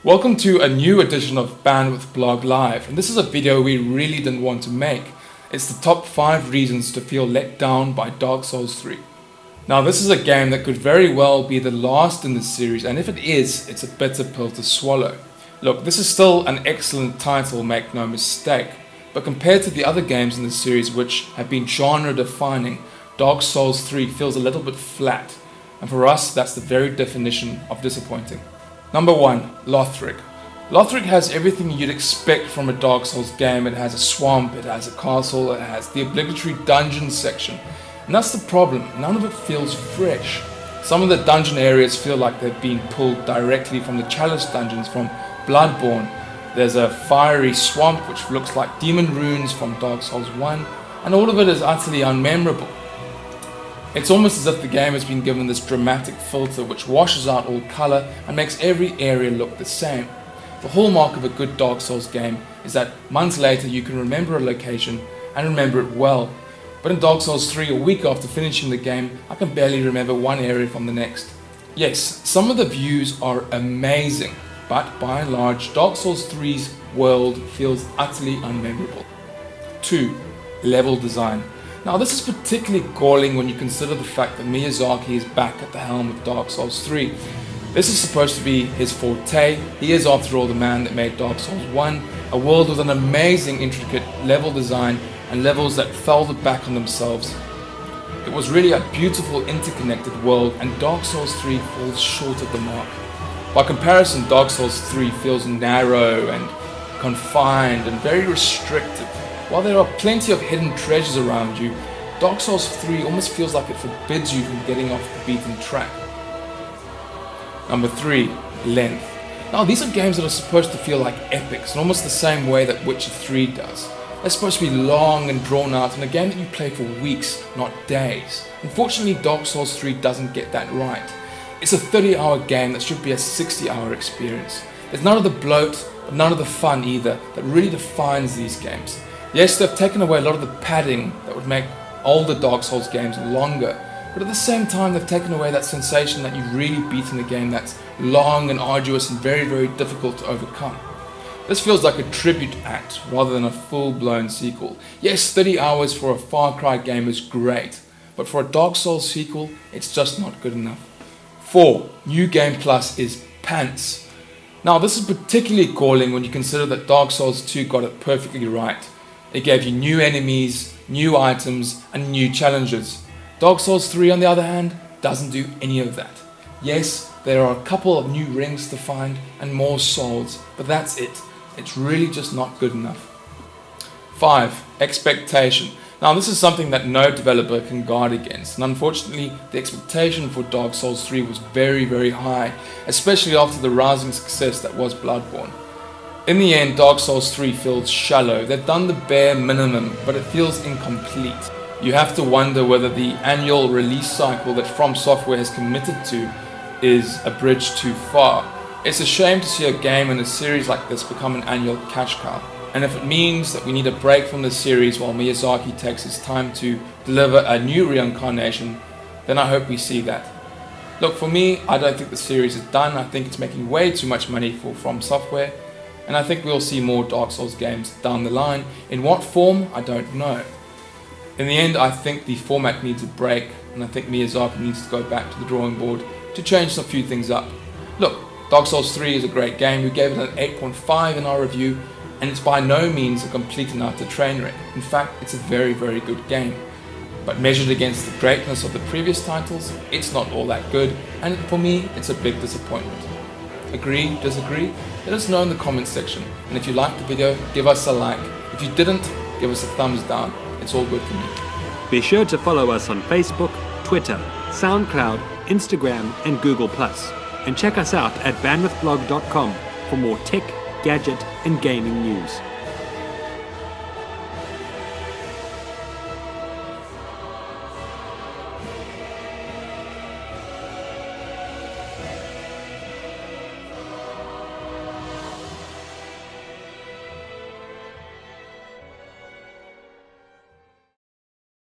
Welcome to a new edition of Bandwidth Blog Live, and this is a video we really didn't want to make. It's the top 5 reasons to feel let down by Dark Souls 3. Now this is a game that could very well be the last in the series, and if it is, it's a bitter pill to swallow. Look, this is still an excellent title, make no mistake, but compared to the other games in the series which have been genre defining, Dark Souls 3 feels a little bit flat, and for us that's the very definition of disappointing. Number 1, Lothric. Lothric has everything you'd expect from a Dark Souls game. It has a swamp, it has a castle, it has the obligatory dungeon section. And that's the problem, none of it feels fresh. Some of the dungeon areas feel like they've been pulled directly from the Chalice dungeons from Bloodborne. There's a fiery swamp which looks like demon runes from Dark Souls 1, and all of it is utterly unmemorable. It's almost as if the game has been given this dramatic filter which washes out all colour and makes every area look the same. The hallmark of a good Dark Souls game is that months later you can remember a location and remember it well. But in Dark Souls 3, a week after finishing the game, I can barely remember one area from the next. Yes, some of the views are amazing, but by and large, Dark Souls 3's world feels utterly unmemorable. 2. Level design. Now this is particularly galling when you consider the fact that Miyazaki is back at the helm of Dark Souls 3. This is supposed to be his forte. He is after all the man that made Dark Souls 1, a world with an amazing intricate level design and levels that fell back on themselves. It was really a beautiful interconnected world, and Dark Souls 3 falls short of the mark. By comparison, Dark Souls 3 feels narrow and confined and very restrictive. While there are plenty of hidden treasures around you, Dark Souls 3 almost feels like it forbids you from getting off the beaten track. Number 3, length. Now these are games that are supposed to feel like epics in almost the same way that Witcher 3 does. They're supposed to be long and drawn out, and a game that you play for weeks, not days. Unfortunately, Dark Souls 3 doesn't get that right. It's a 30-hour game that should be a 60-hour experience. There's none of the bloat, but none of the fun either, that really defines these games. Yes, they've taken away a lot of the padding that would make older Dark Souls games longer, but at the same time they've taken away that sensation that you've really beaten a game that's long and arduous and very, very difficult to overcome. This feels like a tribute act rather than a full-blown sequel. Yes, 30 hours for a Far Cry game is great, but for a Dark Souls sequel, it's just not good enough. 4. New Game Plus is pants. Now this is particularly galling when you consider that Dark Souls 2 got it perfectly right. It gave you new enemies, new items, and new challenges. Dark Souls 3, on the other hand, doesn't do any of that. Yes, there are a couple of new rings to find and more souls, but that's it. It's really just not good enough. 5. Expectation. Now this is something that no developer can guard against, and unfortunately the expectation for Dark Souls 3 was very, very high, especially after the rousing success that was Bloodborne. In the end, Dark Souls 3 feels shallow. They've done the bare minimum, but it feels incomplete. You have to wonder whether the annual release cycle that From Software has committed to is a bridge too far. It's a shame to see a game in a series like this become an annual cash cow. And if it means that we need a break from the series while Miyazaki takes his time to deliver a new reincarnation, then I hope we see that. Look, for me, I don't think the series is done. I think it's making way too much money for From Software. And I think we'll see more Dark Souls games down the line. In what form, I don't know. In the end, I think the format needs a break, and I think Miyazaki needs to go back to the drawing board to change a few things up. Look, Dark Souls 3 is a great game. We gave it an 8.5 in our review, and it's by no means a complete and utter train wreck. In fact, it's a very, very good game. But measured against the greatness of the previous titles, it's not all that good, and for me, it's a big disappointment. Agree, disagree? Let us know in the comments section, and if you liked the video, give us a like. If you didn't, give us a thumbs down. It's all good for me. Be sure to follow us on Facebook, Twitter, SoundCloud, Instagram, and Google+. And check us out at bandwidthblog.com for more tech, gadget, and gaming news.